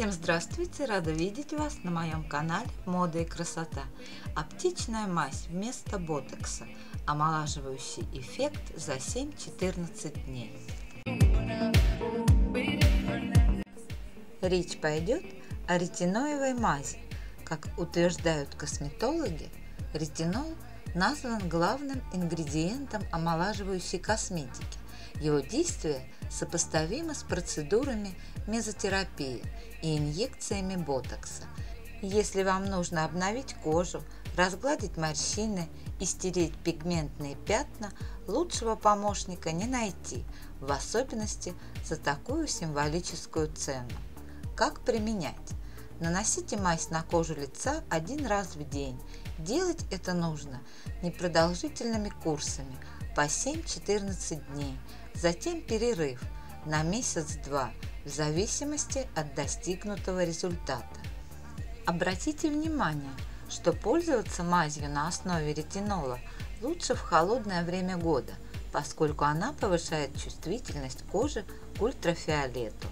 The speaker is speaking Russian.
Всем здравствуйте! Рада видеть вас на моем канале Мода и красота. Аптечная мазь вместо ботокса. Омолаживающий эффект за 7-14 дней. Речь пойдет о ретиноевой мази. Как утверждают косметологи, ретинол назван главным ингредиентом омолаживающей косметики. Его действие сопоставимо с процедурами мезотерапии и инъекциями ботокса. Если вам нужно обновить кожу, разгладить морщины и стереть пигментные пятна, лучшего помощника не найти, в особенности за такую символическую цену. Как применять? Наносите мазь на кожу лица один раз в день. Делать это нужно непродолжительными курсами по 7-14 дней. Затем перерыв на месяц-два в зависимости от достигнутого результата. Обратите внимание, что пользоваться мазью на основе ретинола лучше в холодное время года, поскольку она повышает чувствительность кожи к ультрафиолету.